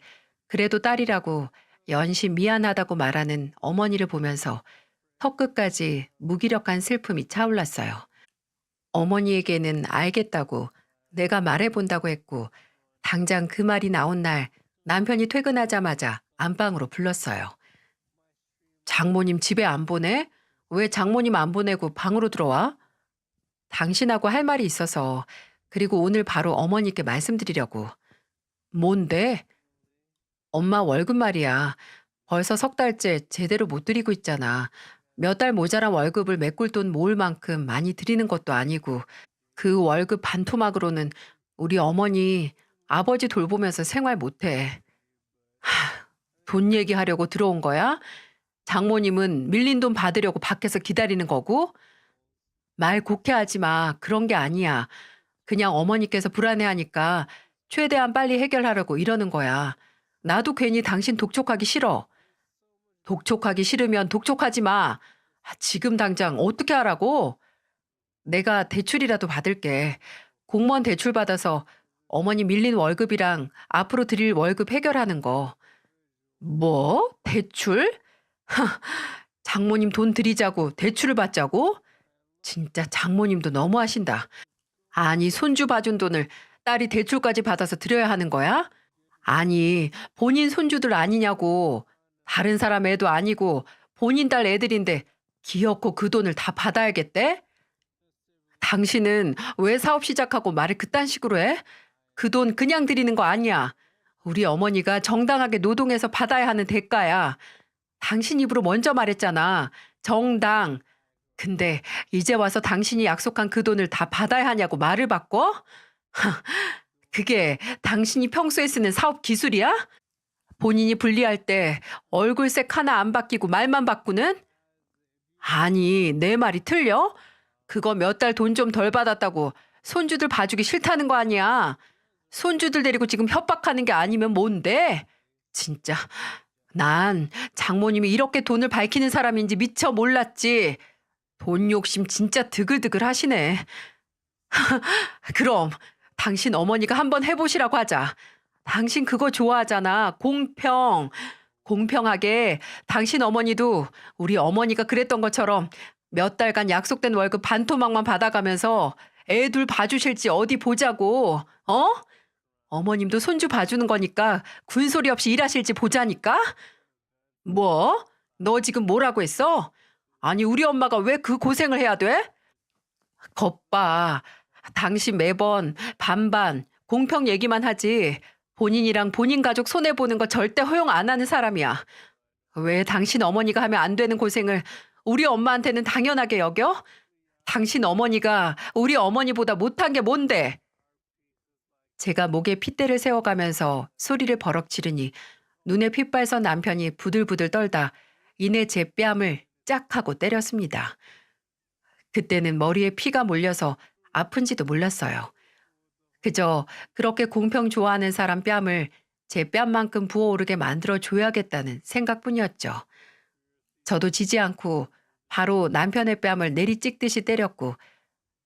그래도 딸이라고 연신 미안하다고 말하는 어머니를 보면서 턱끝까지 무기력한 슬픔이 차올랐어요. 어머니에게는 알겠다고 내가 말해본다고 했고 당장 그 말이 나온 날 남편이 퇴근하자마자 안방으로 불렀어요. 장모님 집에 안 보내? 왜 장모님 안 보내고 방으로 들어와? 당신하고 할 말이 있어서 그리고 오늘 바로 어머니께 말씀드리려고. 뭔데? 엄마 월급 말이야. 벌써 석 달째 제대로 못 드리고 있잖아. 몇 달 모자란 월급을 메꿀 돈 모을 만큼 많이 드리는 것도 아니고 그 월급 반토막으로는 우리 어머니 아버지 돌보면서 생활 못해. 돈 얘기하려고 들어온 거야? 장모님은 밀린 돈 받으려고 밖에서 기다리는 거고? 말 곱게 하지 마. 그런 게 아니야. 그냥 어머니께서 불안해하니까 최대한 빨리 해결하려고 이러는 거야. 나도 괜히 당신 독촉하기 싫어. 독촉하기 싫으면 독촉하지 마. 지금 당장 어떻게 하라고? 내가 대출이라도 받을게. 공무원 대출 받아서 어머니 밀린 월급이랑 앞으로 드릴 월급 해결하는 거. 뭐? 대출? 장모님 돈 드리자고 대출을 받자고? 진짜 장모님도 너무하신다. 아니, 손주 봐준 돈을 딸이 대출까지 받아서 드려야 하는 거야? 아니, 본인 손주들 아니냐고. 다른 사람 애도 아니고 본인 딸 애들인데 기어코 그 돈을 다 받아야겠대? 당신은 왜 사업 시작하고 말을 그딴 식으로 해? 그 돈 그냥 드리는 거 아니야. 우리 어머니가 정당하게 노동해서 받아야 하는 대가야. 당신 입으로 먼저 말했잖아. 정당. 근데 이제 와서 당신이 약속한 그 돈을 다 받아야 하냐고 말을 바꿔? 그게 당신이 평소에 쓰는 사업 기술이야? 본인이 불리할 때 얼굴색 하나 안 바뀌고 말만 바꾸는? 아니, 내 말이 틀려? 그거 몇 달 돈 좀 덜 받았다고 손주들 봐주기 싫다는 거 아니야. 손주들 데리고 지금 협박하는 게 아니면 뭔데? 진짜 난 장모님이 이렇게 돈을 밝히는 사람인지 미처 몰랐지. 돈 욕심 진짜 드글드글 하시네. 그럼 당신 어머니가 한번 해보시라고 하자. 당신 그거 좋아하잖아. 공평. 공평하게 당신 어머니도 우리 어머니가 그랬던 것처럼 몇 달간 약속된 월급 반토막만 받아가면서 애 둘 봐주실지 어디 보자고. 어? 어머님도 손주 봐주는 거니까 군소리 없이 일하실지 보자니까? 뭐? 너 지금 뭐라고 했어? 아니, 우리 엄마가 왜 그 고생을 해야 돼? 겁봐. 당신 매번 반반 공평 얘기만 하지 본인이랑 본인 가족 손해보는 거 절대 허용 안 하는 사람이야. 왜 당신 어머니가 하면 안 되는 고생을 우리 엄마한테는 당연하게 여겨? 당신 어머니가 우리 어머니보다 못한 게 뭔데? 제가 목에 핏대를 세워가면서 소리를 버럭 지르니 눈에 핏발선 남편이 부들부들 떨다 이내 제 뺨을 짝 하고 때렸습니다. 그때는 머리에 피가 몰려서 아픈지도 몰랐어요. 그저 그렇게 공평 좋아하는 사람 뺨을 제 뺨만큼 부어오르게 만들어줘야겠다는 생각뿐이었죠. 저도 지지 않고 바로 남편의 뺨을 내리찍듯이 때렸고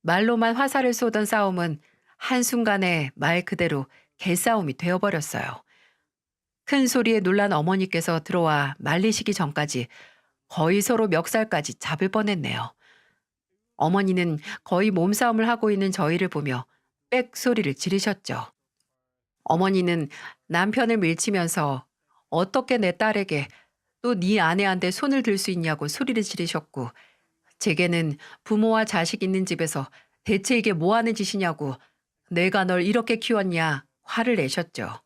말로만 화살을 쏘던 싸움은 한순간에 말 그대로 개싸움이 되어버렸어요. 큰 소리에 놀란 어머니께서 들어와 말리시기 전까지 거의 서로 멱살까지 잡을 뻔했네요. 어머니는 거의 몸싸움을 하고 있는 저희를 보며 빽 소리를 지르셨죠. 어머니는 남편을 밀치면서 어떻게 내 딸에게 또 네 아내한테 손을 들 수 있냐고 소리를 지르셨고 제게는 부모와 자식 있는 집에서 대체 이게 뭐 하는 짓이냐고 내가 널 이렇게 키웠냐 화를 내셨죠.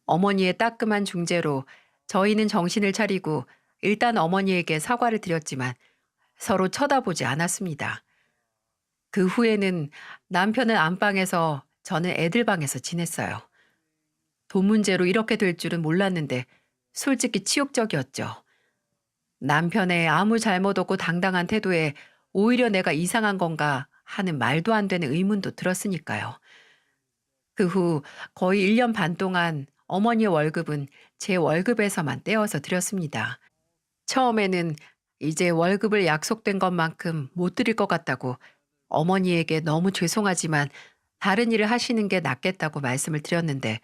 어머니의 따끔한 중재로 저희는 정신을 차리고 일단 어머니에게 사과를 드렸지만 서로 쳐다보지 않았습니다. 그 후에는 남편은 안방에서 저는 애들 방에서 지냈어요. 돈 문제로 이렇게 될 줄은 몰랐는데 솔직히 치욕적이었죠. 남편의 아무 잘못 없고 당당한 태도에 오히려 내가 이상한 건가 하는 말도 안 되는 의문도 들었으니까요. 그 후 거의 1년 반 동안 어머니의 월급은 제 월급에서만 떼어서 드렸습니다. 처음에는 이제 월급을 약속된 것만큼 못 드릴 것 같다고 어머니에게 너무 죄송하지만 다른 일을 하시는 게 낫겠다고 말씀을 드렸는데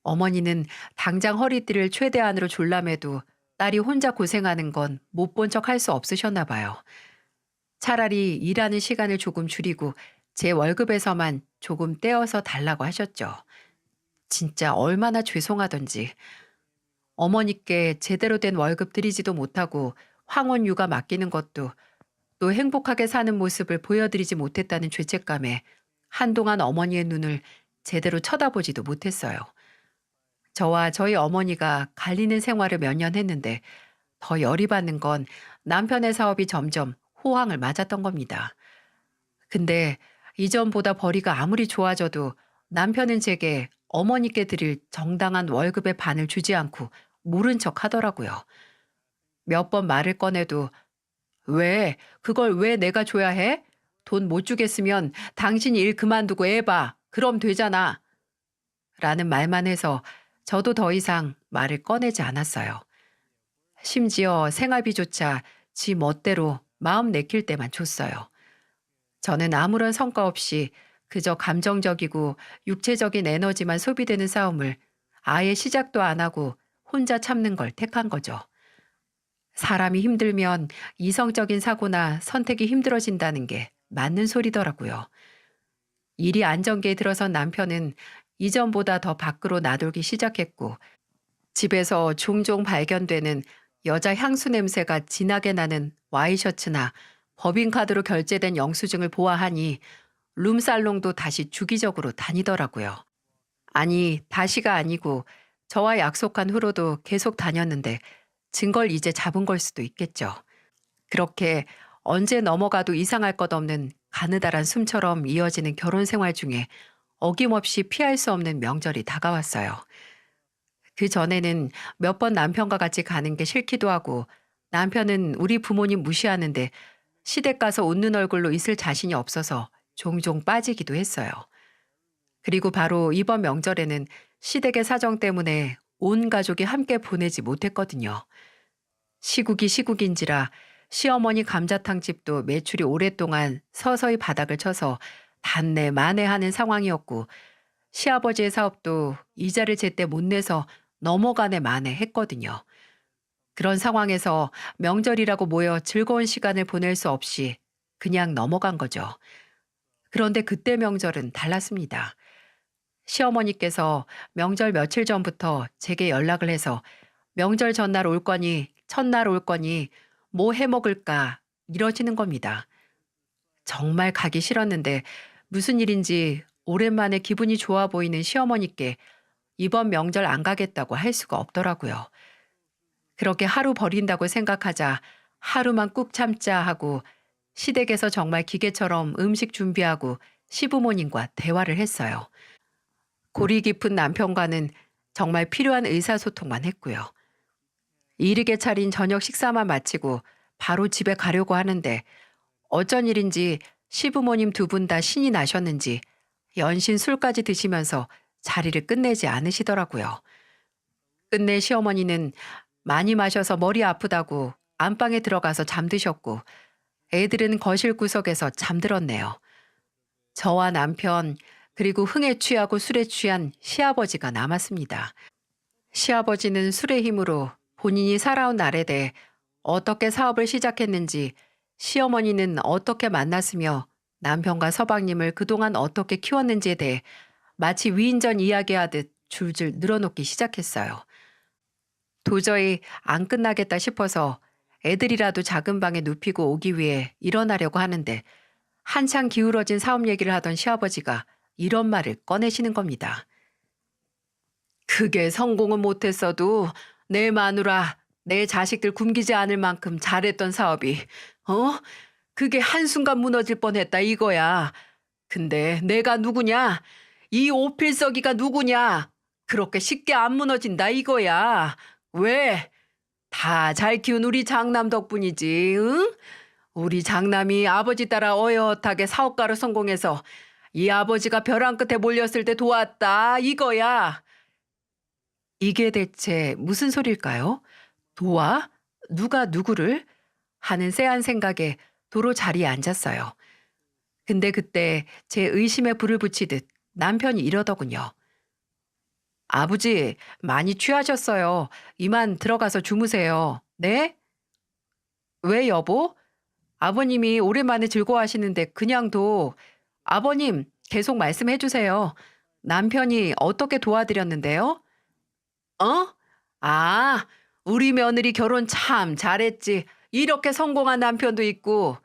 어머니는 당장 허리띠를 최대한으로 졸라매도 딸이 혼자 고생하는 건 못 본 척 할 수 없으셨나 봐요. 차라리 일하는 시간을 조금 줄이고 제 월급에서만 조금 떼어서 달라고 하셨죠. 진짜 얼마나 죄송하던지. 어머니께 제대로 된 월급 드리지도 못하고 황혼 육아 맡기는 것도 또 행복하게 사는 모습을 보여드리지 못했다는 죄책감에 한동안 어머니의 눈을 제대로 쳐다보지도 못했어요. 저와 저희 어머니가 갈리는 생활을 몇 년 했는데 더 열이 받는 건 남편의 사업이 점점 호황을 맞았던 겁니다. 근데 이전보다 벌이가 아무리 좋아져도 남편은 제게 어머니께 드릴 정당한 월급의 반을 주지 않고 모른 척 하더라고요. 몇 번 말을 꺼내도 왜? 그걸 왜 내가 줘야 해? 돈 못 주겠으면 당신이 일 그만두고 애 봐. 그럼 되잖아. 라는 말만 해서 저도 더 이상 말을 꺼내지 않았어요. 심지어 생활비조차 지 멋대로 마음 내킬 때만 줬어요. 저는 아무런 성과 없이 그저 감정적이고 육체적인 에너지만 소비되는 싸움을 아예 시작도 안 하고 혼자 참는 걸 택한 거죠. 사람이 힘들면 이성적인 사고나 선택이 힘들어진다는 게 맞는 소리더라고요. 일이 안정기에 들어선 남편은 이전보다 더 밖으로 나돌기 시작했고 집에서 종종 발견되는 여자 향수 냄새가 진하게 나는 와이셔츠나 법인카드로 결제된 영수증을 보아하니 룸살롱도 다시 주기적으로 다니더라고요. 아니, 다시가 아니고 저와 약속한 후로도 계속 다녔는데 증거를 이제 잡은 걸 수도 있겠죠. 그렇게 언제 넘어가도 이상할 것 없는 가느다란 숨처럼 이어지는 결혼 생활 중에 어김없이 피할 수 없는 명절이 다가왔어요. 그 전에는 몇 번 남편과 같이 가는 게 싫기도 하고 남편은 우리 부모님 무시하는데 시댁 가서 웃는 얼굴로 있을 자신이 없어서 종종 빠지기도 했어요. 그리고 바로 이번 명절에는 시댁의 사정 때문에 온 가족이 함께 보내지 못했거든요. 시국이 시국인지라 시어머니 감자탕집도 매출이 오랫동안 서서히 바닥을 쳐서 단내 만회하는 상황이었고 시아버지의 사업도 이자를 제때 못 내서 넘어가네 마네 했거든요. 그런 상황에서 명절이라고 모여 즐거운 시간을 보낼 수 없이 그냥 넘어간 거죠. 그런데 그때 명절은 달랐습니다. 시어머니께서 명절 며칠 전부터 제게 연락을 해서 명절 전날 올 거니 첫날 올 거니 뭐 해 먹을까 이러시는 겁니다. 정말 가기 싫었는데 무슨 일인지 오랜만에 기분이 좋아 보이는 시어머니께 이번 명절 안 가겠다고 할 수가 없더라고요. 그렇게 하루 버린다고 생각하자 하루만 꾹 참자 하고 시댁에서 정말 기계처럼 음식 준비하고 시부모님과 대화를 했어요. 골이 깊은 남편과는 정말 필요한 의사소통만 했고요. 이르게 차린 저녁 식사만 마치고 바로 집에 가려고 하는데 어쩐 일인지 시부모님 두 분 다 신이 나셨는지 연신 술까지 드시면서 자리를 끝내지 않으시더라고요. 끝내 시어머니는 많이 마셔서 머리 아프다고 안방에 들어가서 잠드셨고 애들은 거실 구석에서 잠들었네요. 저와 남편 그리고 흥에 취하고 술에 취한 시아버지가 남았습니다. 시아버지는 술의 힘으로 본인이 살아온 날에 대해 어떻게 사업을 시작했는지, 시어머니는 어떻게 만났으며 남편과 서방님을 그동안 어떻게 키웠는지에 대해 마치 위인전 이야기하듯 줄줄 늘어놓기 시작했어요. 도저히 안 끝나겠다 싶어서 애들이라도 작은 방에 눕히고 오기 위해 일어나려고 하는데 한창 기울어진 사업 얘기를 하던 시아버지가 이런 말을 꺼내시는 겁니다. 그게 성공은 못했어도 내 마누라, 내 자식들 굶기지 않을 만큼 잘했던 사업이, 어? 그게 한순간 무너질 뻔했다 이거야. 근데 내가 누구냐? 이 오필석이가 누구냐? 그렇게 쉽게 안 무너진다 이거야. 왜? 다 잘 키운 우리 장남 덕분이지, 응? 우리 장남이 아버지 따라 어엿하게 사업가로 성공해서 이 아버지가 벼랑 끝에 몰렸을 때 도왔다 이거야. 이게 대체 무슨 소릴까요? 도와? 누가 누구를? 하는 쎄한 생각에 도로 자리에 앉았어요. 근데 그때 제 의심에 불을 붙이듯 남편이 이러더군요. 아버지, 많이 취하셨어요. 이만 들어가서 주무세요. 네? 왜 여보? 아버님이 오랜만에 즐거워하시는데 그냥 아버님, 계속 말씀해 주세요. 남편이 어떻게 도와드렸는데요? 어? 아, 우리 며느리 결혼 참 잘했지. 이렇게 성공한 남편도 있고.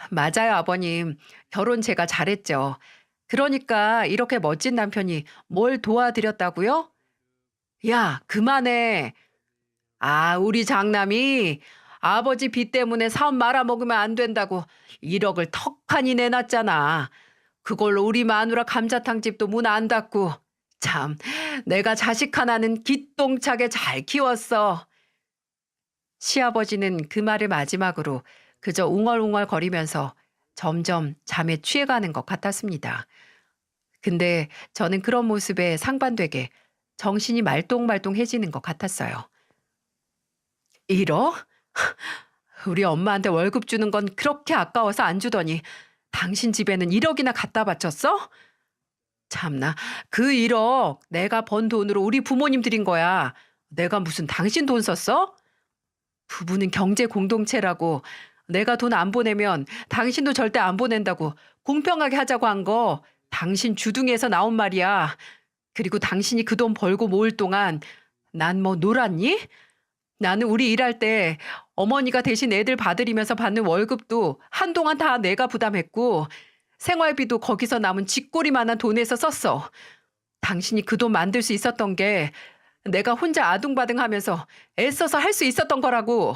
맞아요, 아버님. 결혼 제가 잘했죠. 그러니까 이렇게 멋진 남편이 뭘 도와드렸다고요? 야, 그만해. 아, 우리 장남이 아버지 빚 때문에 사업 말아먹으면 안 된다고 1억을 턱하니 내놨잖아. 그걸로 우리 마누라 감자탕집도 문 안 닫고. 참, 내가 자식 하나는 기똥차게 잘 키웠어. 시아버지는 그 말을 마지막으로 그저 웅얼웅얼 거리면서 점점 잠에 취해가는 것 같았습니다. 근데 저는 그런 모습에 상반되게 정신이 말똥말똥해지는 것 같았어요. 1억? 우리 엄마한테 월급 주는 건 그렇게 아까워서 안 주더니 당신 집에는 1억이나 갖다 바쳤어? 참나, 그 1억 내가 번 돈으로 우리 부모님 드린 거야. 내가 무슨 당신 돈 썼어? 부부는 경제 공동체라고, 내가 돈 안 보내면 당신도 절대 안 보낸다고 공평하게 하자고 한 거 당신 주둥이에서 나온 말이야. 그리고 당신이 그 돈 벌고 모을 동안 난 뭐 놀았니? 나는 우리 일할 때 어머니가 대신 애들 봐드리면서 받는 월급도 한동안 다 내가 부담했고 생활비도 거기서 남은 쥐꼬리만한 돈에서 썼어. 당신이 그 돈 만들 수 있었던 게 내가 혼자 아둥바둥하면서 애써서 할 수 있었던 거라고.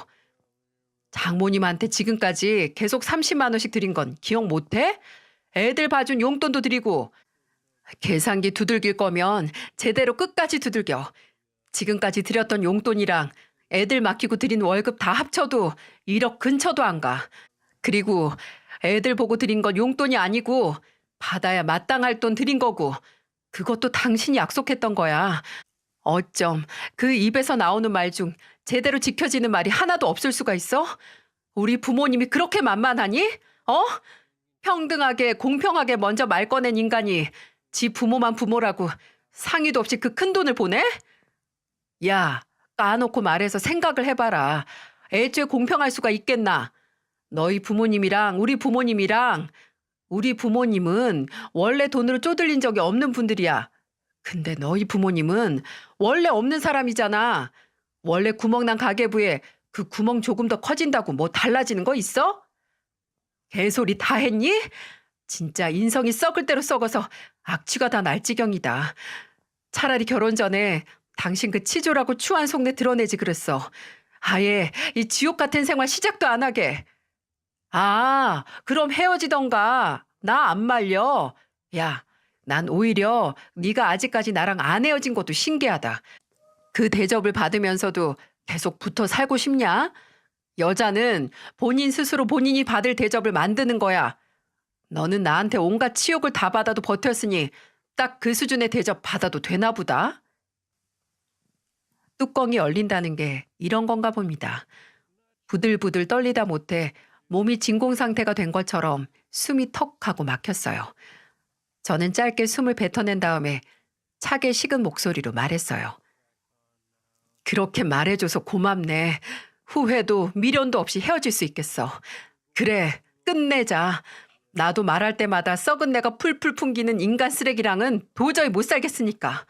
장모님한테 지금까지 계속 30만 원씩 드린 건 기억 못해? 애들 봐준 용돈도 드리고. 계산기 두들길 거면 제대로 끝까지 두들겨. 지금까지 드렸던 용돈이랑 애들 맡기고 드린 월급 다 합쳐도 1억 근처도 안 가. 그리고 애들 보고 드린 건 용돈이 아니고 받아야 마땅할 돈 드린 거고 그것도 당신이 약속했던 거야. 어쩜 그 입에서 나오는 말 중 제대로 지켜지는 말이 하나도 없을 수가 있어? 우리 부모님이 그렇게 만만하니? 어? 평등하게 공평하게 먼저 말 꺼낸 인간이 지 부모만 부모라고 상의도 없이 그 큰 돈을 보내? 야, 까놓고 말해서 생각을 해봐라. 애초에 공평할 수가 있겠나? 너희 부모님이랑 우리 부모님은 원래 돈으로 쪼들린 적이 없는 분들이야. 근데 너희 부모님은 원래 없는 사람이잖아. 원래 구멍난 가계부에 그 구멍 조금 더 커진다고 뭐 달라지는 거 있어? 개소리 다 했니? 진짜 인성이 썩을 대로 썩어서 악취가 다 날 지경이다. 차라리 결혼 전에 당신 그 치졸하고 추한 속내 드러내지 그랬어. 아예 이 지옥 같은 생활 시작도 안 하게. 아, 그럼 헤어지던가. 나 안 말려. 야, 난 오히려 네가 아직까지 나랑 안 헤어진 것도 신기하다. 그 대접을 받으면서도 계속 붙어 살고 싶냐? 여자는 본인 스스로 본인이 받을 대접을 만드는 거야. 너는 나한테 온갖 치욕을 다 받아도 버텼으니 딱 그 수준의 대접 받아도 되나 보다. 뚜껑이 열린다는 게 이런 건가 봅니다. 부들부들 떨리다 못해 몸이 진공 상태가 된 것처럼 숨이 턱 하고 막혔어요. 저는 짧게 숨을 뱉어낸 다음에 차게 식은 목소리로 말했어요. 그렇게 말해줘서 고맙네. 후회도 미련도 없이 헤어질 수 있겠어. 그래, 끝내자. 나도 말할 때마다 썩은 내가 풀풀 풍기는 인간 쓰레기랑은 도저히 못 살겠으니까.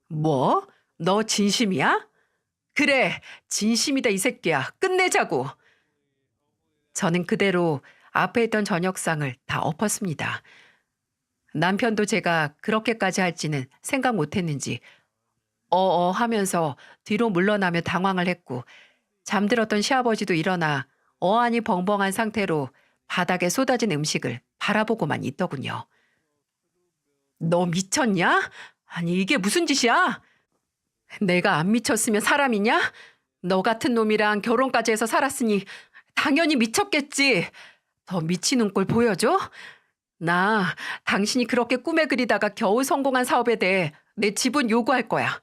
뭐? 너 진심이야? 그래, 진심이다 이 새끼야. 끝내자고. 저는 그대로 앞에 있던 저녁상을 다 엎었습니다. 남편도 제가 그렇게까지 할지는 생각 못했는지 하면서 뒤로 물러나며 당황을 했고, 잠들었던 시아버지도 일어나 어안이 벙벙한 상태로 바닥에 쏟아진 음식을 바라보고만 있더군요. 너 미쳤냐? 아니 이게 무슨 짓이야? 내가 안 미쳤으면 사람이냐? 너 같은 놈이랑 결혼까지 해서 살았으니 당연히 미쳤겠지. 더 미치는 꼴 보여줘? 나 당신이 그렇게 꿈에 그리다가 겨우 성공한 사업에 대해 내 지분 요구할 거야.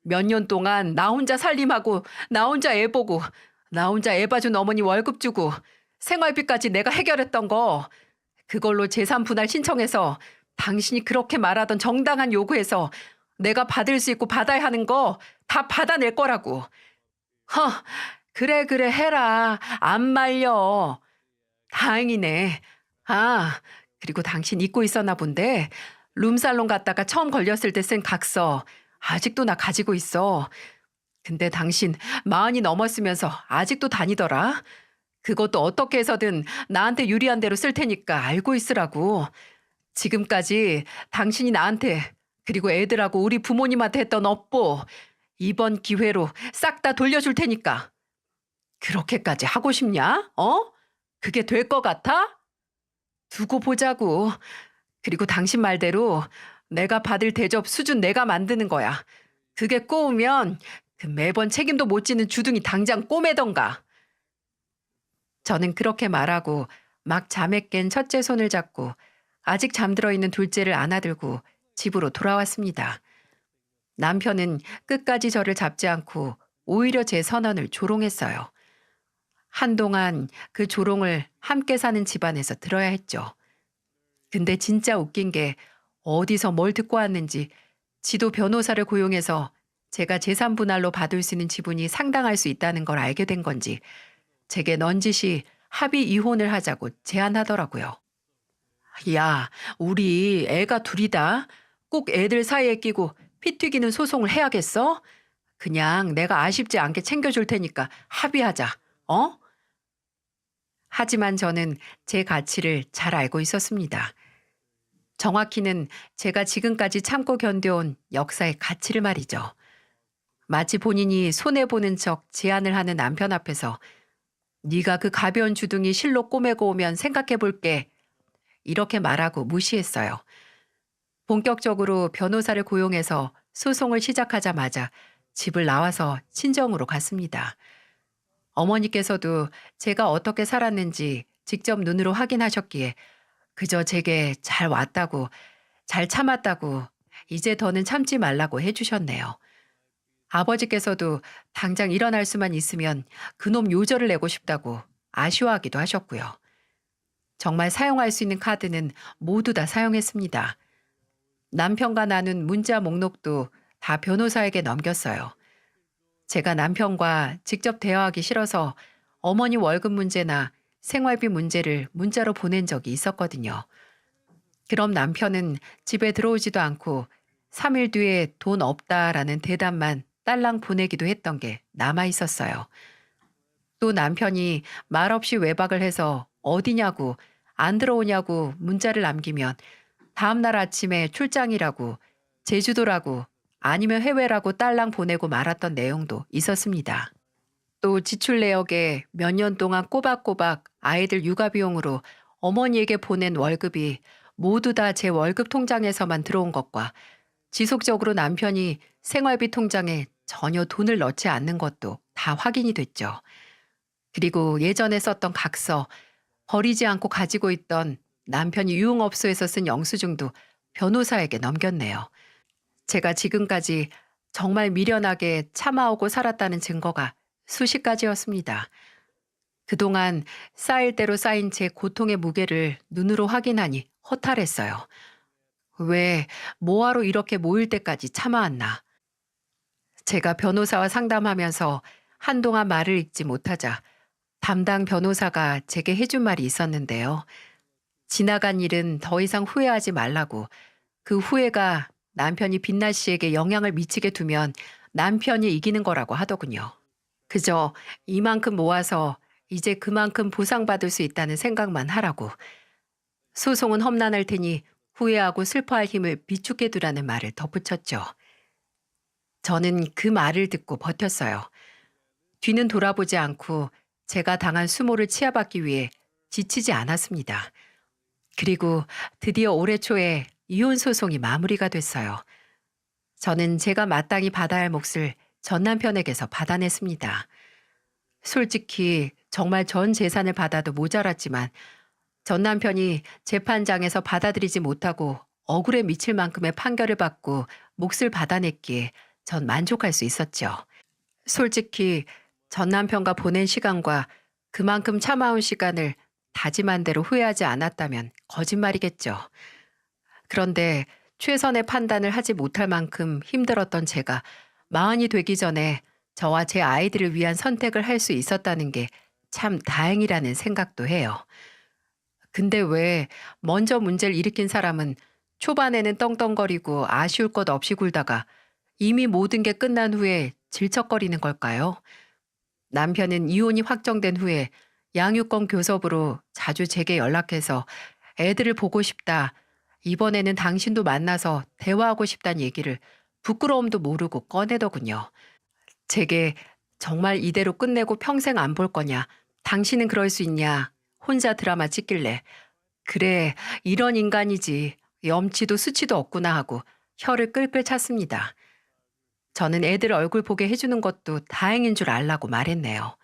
몇 년 동안 나 혼자 살림하고 나 혼자 애 보고 나 혼자 애 봐준 어머니 월급 주고 생활비까지 내가 해결했던 거, 그걸로 재산 분할 신청해서 당신이 그렇게 말하던 정당한 요구에서 내가 받을 수 있고 받아야 하는 거 다 받아낼 거라고. 그래 해라. 안 말려. 다행이네. 그리고 당신 잊고 있었나 본데 룸살롱 갔다가 처음 걸렸을 때 쓴 각서 아직도 나 가지고 있어. 근데 당신 40이 넘었으면서 아직도 다니더라. 그것도 어떻게 해서든 나한테 유리한 대로 쓸 테니까 알고 있으라고. 지금까지 당신이 나한테 그리고 애들하고 우리 부모님한테 했던 업보 이번 기회로 싹 다 돌려줄 테니까. 그렇게까지 하고 싶냐? 그게 될 것 같아? 두고 보자고. 그리고 당신 말대로 내가 받을 대접 수준 내가 만드는 거야. 그게 꼬우면 그 매번 책임도 못 지는 주둥이 당장 꼬매던가. 저는 그렇게 말하고 막 잠에 깬 첫째 손을 잡고 아직 잠들어 있는 둘째를 안아들고 집으로 돌아왔습니다. 남편은 끝까지 저를 잡지 않고 오히려 제 선언을 조롱했어요. 한동안 그 조롱을 함께 사는 집안에서 들어야 했죠. 근데 진짜 웃긴 게 어디서 뭘 듣고 왔는지 지도 변호사를 고용해서 제가 재산 분할로 받을 수 있는 지분이 상당할 수 있다는 걸 알게 된 건지 제게 넌지시 합의 이혼을 하자고 제안하더라고요. 야, 우리 애가 둘이다. 꼭 애들 사이에 끼고 피 튀기는 소송을 해야겠어? 그냥 내가 아쉽지 않게 챙겨줄 테니까 합의하자. 하지만 저는 제 가치를 잘 알고 있었습니다. 정확히는 제가 지금까지 참고 견뎌온 역사의 가치를 말이죠. 마치 본인이 손해보는 척 제안을 하는 남편 앞에서 네가 그 가벼운 주둥이 실로 꼬매고 오면 생각해볼게. 이렇게 말하고 무시했어요. 본격적으로 변호사를 고용해서 소송을 시작하자마자 집을 나와서 친정으로 갔습니다. 어머니께서도 제가 어떻게 살았는지 직접 눈으로 확인하셨기에 그저 제게 잘 왔다고, 잘 참았다고, 이제 더는 참지 말라고 해주셨네요. 아버지께서도 당장 일어날 수만 있으면 그놈 요절을 내고 싶다고 아쉬워하기도 하셨고요. 정말 사용할 수 있는 카드는 모두 다 사용했습니다. 남편과 나눈 문자 목록도 다 변호사에게 넘겼어요. 제가 남편과 직접 대화하기 싫어서 어머니 월급 문제나 생활비 문제를 문자로 보낸 적이 있었거든요. 그럼 남편은 집에 들어오지도 않고 3일 뒤에 돈 없다라는 대답만 딸랑 보내기도 했던 게 남아 있었어요. 또 남편이 말없이 외박을 해서 어디냐고 안 들어오냐고 문자를 남기면 다음날 아침에 출장이라고 제주도라고 아니면 해외라고 딸랑 보내고 말았던 내용도 있었습니다. 또 지출 내역에 몇 년 동안 꼬박꼬박 아이들 육아 비용으로 어머니에게 보낸 월급이 모두 다 제 월급 통장에서만 들어온 것과 지속적으로 남편이 생활비 통장에 전혀 돈을 넣지 않는 것도 다 확인이 됐죠. 그리고 예전에 썼던 각서, 버리지 않고 가지고 있던 남편이 유흥업소에서 쓴 영수증도 변호사에게 넘겼네요. 제가 지금까지 정말 미련하게 참아오고 살았다는 증거가 수십 가지였습니다. 그동안 쌓일 대로 쌓인 제 고통의 무게를 눈으로 확인하니 허탈했어요. 왜, 뭐하러 이렇게 모일 때까지 참아왔나. 제가 변호사와 상담하면서 한동안 말을 잇지 못하자 담당 변호사가 제게 해준 말이 있었는데요. 지나간 일은 더 이상 후회하지 말라고, 그 후회가 남편이 빛나 씨에게 영향을 미치게 두면 남편이 이기는 거라고 하더군요. 그저 이만큼 모아서 이제 그만큼 보상받을 수 있다는 생각만 하라고. 소송은 험난할 테니 후회하고 슬퍼할 힘을 비축해 두라는 말을 덧붙였죠. 저는 그 말을 듣고 버텼어요. 뒤는 돌아보지 않고 제가 당한 수모를 치아받기 위해 지치지 않았습니다. 그리고 드디어 올해 초에 이혼 소송이 마무리가 됐어요. 저는 제가 마땅히 받아야 할 몫을 전 남편에게서 받아냈습니다. 솔직히 정말 전 재산을 받아도 모자랐지만 전 남편이 재판장에서 받아들이지 못하고 억울에 미칠 만큼의 판결을 받고 몫을 받아냈기에 전 만족할 수 있었죠. 솔직히 전 남편과 보낸 시간과 그만큼 참아온 시간을 다짐한 대로 후회하지 않았다면 거짓말이겠죠. 그런데 최선의 판단을 하지 못할 만큼 힘들었던 제가 마흔이 되기 전에 저와 제 아이들을 위한 선택을 할 수 있었다는 게 참 다행이라는 생각도 해요. 근데 왜 먼저 문제를 일으킨 사람은 초반에는 떵떵거리고 아쉬울 것 없이 굴다가 이미 모든 게 끝난 후에 질척거리는 걸까요? 남편은 이혼이 확정된 후에 양육권 교섭으로 자주 제게 연락해서 애들을 보고 싶다. 이번에는 당신도 만나서 대화하고 싶다는 얘기를 부끄러움도 모르고 꺼내더군요. 제게 정말 이대로 끝내고 평생 안 볼 거냐? 당신은 그럴 수 있냐? 혼자 드라마 찍길래 그래, 이런 인간이지. 염치도 수치도 없구나 하고 혀를 끌끌 찼습니다. 저는 애들 얼굴 보게 해주는 것도 다행인 줄 알라고 말했네요.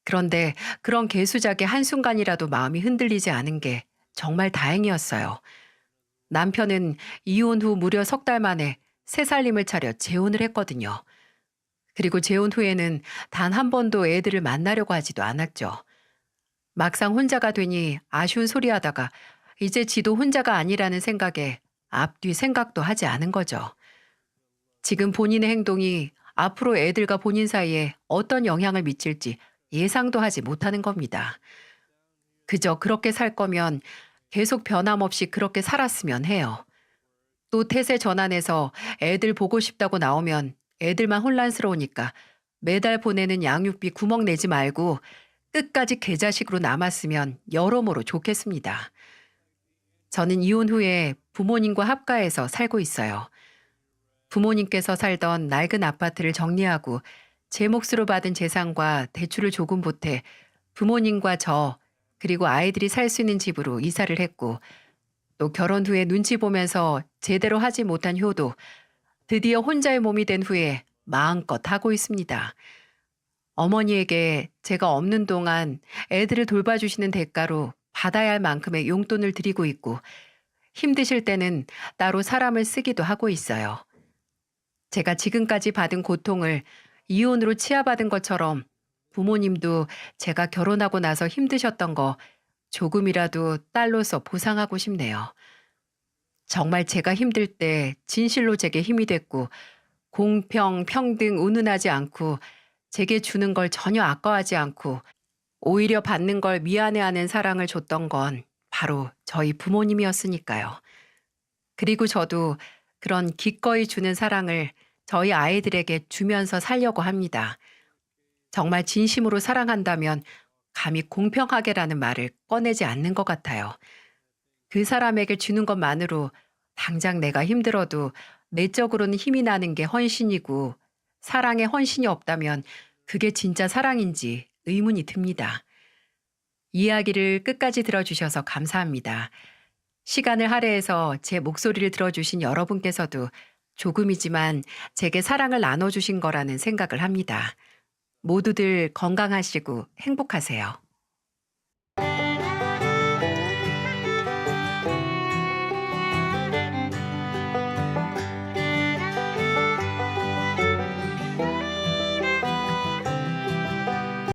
그런데 그런 개수작에 한순간이라도 마음이 흔들리지 않은 게 정말 다행이었어요. 남편은 이혼 후 무려 석 달 만에 새 살림을 차려 재혼을 했거든요. 그리고 재혼 후에는 단 한 번도 애들을 만나려고 하지도 않았죠. 막상 혼자가 되니 아쉬운 소리 하다가 이제 지도 혼자가 아니라는 생각에 앞뒤 생각도 하지 않은 거죠. 지금 본인의 행동이 앞으로 애들과 본인 사이에 어떤 영향을 미칠지 예상도 하지 못하는 겁니다. 그저 그렇게 살 거면 계속 변함없이 그렇게 살았으면 해요. 또 태세 전환해서 애들 보고 싶다고 나오면 애들만 혼란스러우니까 매달 보내는 양육비 구멍 내지 말고 끝까지 개자식으로 남았으면 여러모로 좋겠습니다. 저는 이혼 후에 부모님과 합가해서 살고 있어요. 부모님께서 살던 낡은 아파트를 정리하고 제 몫으로 받은 재산과 대출을 조금 보태 부모님과 저 그리고 아이들이 살 수 있는 집으로 이사를 했고 또 결혼 후에 눈치 보면서 제대로 하지 못한 효도 드디어 혼자의 몸이 된 후에 마음껏 하고 있습니다. 어머니에게 제가 없는 동안 애들을 돌봐주시는 대가로 받아야 할 만큼의 용돈을 드리고 있고 힘드실 때는 따로 사람을 쓰기도 하고 있어요. 제가 지금까지 받은 고통을 이혼으로 치아받은 것처럼 부모님도 제가 결혼하고 나서 힘드셨던 거 조금이라도 딸로서 보상하고 싶네요. 정말 제가 힘들 때 진실로 제게 힘이 됐고 공평, 평등 운운하지 않고 제게 주는 걸 전혀 아까워하지 않고 오히려 받는 걸 미안해하는 사랑을 줬던 건 바로 저희 부모님이었으니까요. 그리고 저도 그런 기꺼이 주는 사랑을 저희 아이들에게 주면서 살려고 합니다. 정말 진심으로 사랑한다면 감히 공평하게라는 말을 꺼내지 않는 것 같아요. 그 사람에게 주는 것만으로 당장 내가 힘들어도 내적으로는 힘이 나는 게 헌신이고 사랑에 헌신이 없다면 그게 진짜 사랑인지 의문이 듭니다. 이야기를 끝까지 들어주셔서 감사합니다. 시간을 할애해서 제 목소리를 들어주신 여러분께서도 조금이지만 제게 사랑을 나눠주신 거라는 생각을 합니다. 모두들 건강하시고 행복하세요.